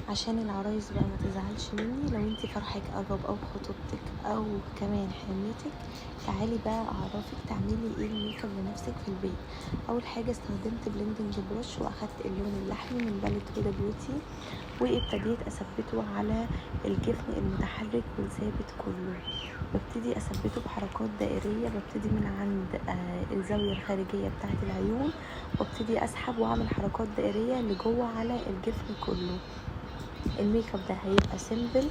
عشان العرايس بقى ما تزعلش مني. لو انتي فرحك قرب او خطوبتك او كمان حنتك، تعالي بقى اعرفك تعملي ايه الميك اب لنفسك في البيت. اول حاجه استخدمت بلندنج بروش واخدت اللون اللحمي من باليت هدى بيوتي، وابتديت اثبته على الجفن المتحرك والثابت كله. ببتدي اثبته بحركات دائريه، ببتدي من عند الزاويه الخارجيه بتاعه العيون، وابتدي اسحب واعمل حركات دائريه لجوه على الجفن كله. الميك اب ده هيبقى سيمبل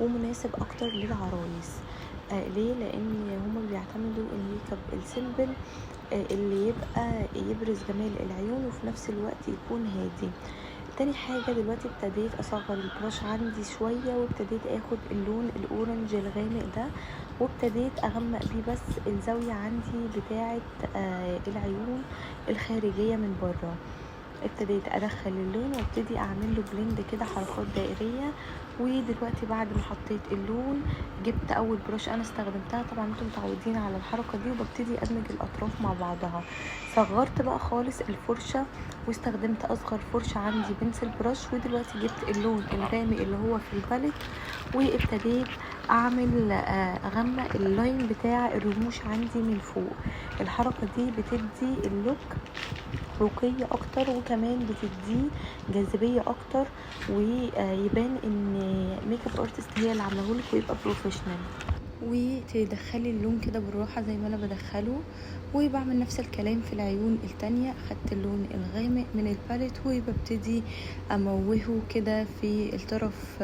ومناسب اكتر للعرايس. ليه؟ لان هما بيعتمدوا الميك اب السيمبل اللي يبقى يبرز جمال العيون وفي نفس الوقت يكون هادي. تاني حاجة دلوقتي ابتديت اصغر البراش عندي شوية، وابتديت اخد اللون الاورنج الغامق ده، وابتديت اغمق بيه بس الزاوية عندي بتاعة العيون الخارجية من بره. ابتديت ادخل اللون وابتدي اعمل له بلند كده، حركات دائريه. ودلوقتي بعد ما حطيت اللون جبت اول بروش انا استخدمتها، طبعا انتم متعودين على الحركه دي، وببتدي ادمج الاطراف مع بعضها. صغرت بقى خالص الفرشه واستخدمت اصغر فرشه عندي بنسل براش. ودلوقتي جبت اللون الغامق اللي هو في الباليت، وابتديت اعمل اغمق اللاين بتاع الرموش عندي من فوق. الحركه دي بتدي اللوك رقية اكتر، وكمان بتديه جاذبية اكتر، ويبان ان ميك اب ارتست هي اللي عاملهولك ويبقى بروفيشنال. وتدخلي اللون كده بالراحة زي ما انا بدخله. وبعمل نفس الكلام في العيون التانية، اخدت اللون الغامق من الباليت وببتدي اموهه كده في الطرف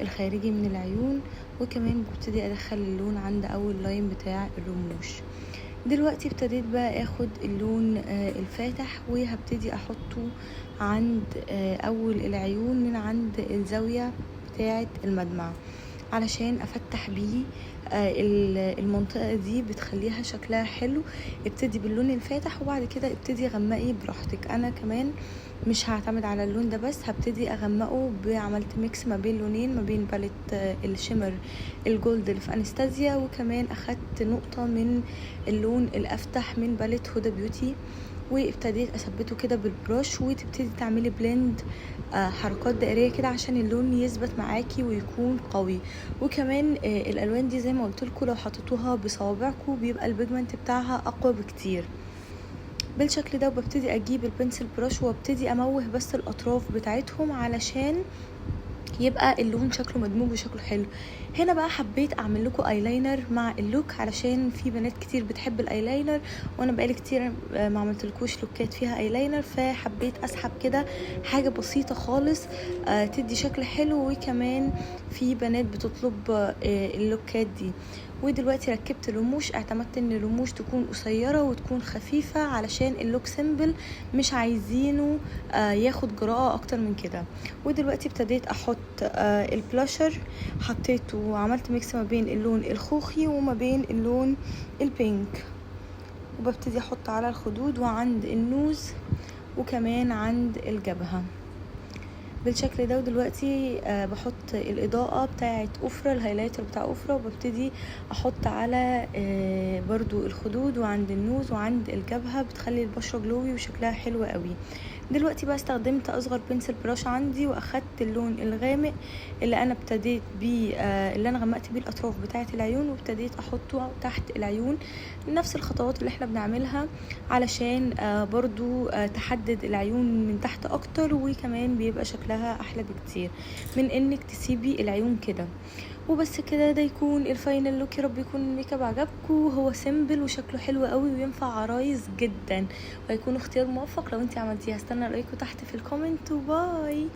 الخارجي من العيون، وكمان ببتدي ادخل اللون عند اول لاين بتاع الرموش. دلوقتي ابتديت بقى اخد اللون الفاتح وهبتدي احطه عند اول العيون من عند الزاوية بتاعة المدمع علشان افتح بيه المنطقة دي، بتخليها شكلها حلو. ابتدي باللون الفاتح وبعد كده ابتدي غمقي براحتك. انا كمان مش هعتمد على اللون ده بس، هبتدي اغمقه بعملت ميكس ما بين لونين، ما بين باليت الشمر الجولد اللي في انستازيا، وكمان اخدت نقطة من اللون الافتح من باليت هدى بيوتي، وابتديت اثبته كده بالبروش. وتبتدي تعملي بلند حركات دائريه كده عشان اللون يثبت معاكي ويكون قوي. وكمان الالوان دي زي ما قلت لكم لو حطيتوها بصوابعكم بيبقى البيجمنت بتاعها اقوى بكتير بالشكل ده. وببتدي اجيب البنسل بروش وابتدي اموه بس الاطراف بتاعتهم علشان يبقى اللون شكله مدموج وشكله حلو. هنا بقى حبيت اعمل لكم ايلاينر مع اللوك علشان في بنات كتير بتحب الايلاينر، وانا بقالي كتير ما عملتلكوش لوكات فيها ايلاينر، فحبيت اسحب كده حاجه بسيطه خالص تدي شكل حلو. وكمان في بنات بتطلب اللوكات دي. ودلوقتي ركبت الرموش، اعتمدت ان الرموش تكون قصيره وتكون خفيفه علشان اللوك سيمبل، مش عايزينه ياخد جراءه اكتر من كده. ودلوقتي ابتديت احط البلاشر، حطيته وعملت ميكس ما بين اللون الخوخي وما بين اللون البينك، وببتدي احط على الخدود وعند النوز وكمان عند الجبهة بالشكل ده. ودلوقتي بحط الاضاءة بتاعت افرة، الهايلايتر بتاع افرة، وببتدي احط على برضو الخدود وعند النوز وعند الجبهة، بتخلي البشرة جلوي وشكلها حلو قوي. دلوقتي بقى استخدمت اصغر بنسل براش عندي واخدت اللون الغامق اللي انا ابتديت بيه اللي انا غمقت بيه الاطراف بتاعه العيون، وابتديت احطه تحت العيون. نفس الخطوات اللي احنا بنعملها علشان برضو تحدد العيون من تحت اكتر، وكمان بيبقى شكلها احلى بكتير من انك تسيبي العيون كده. وبس كده، ده يكون الفاينل لوك. يا رب يكون الميك اب عجبكم. هو سيمبل وشكله حلو قوي وينفع عرايس جدا، وهيكون اختيار موفق لو انتي عملتيه. هستنى رايكم تحت في الكومنت، وباي.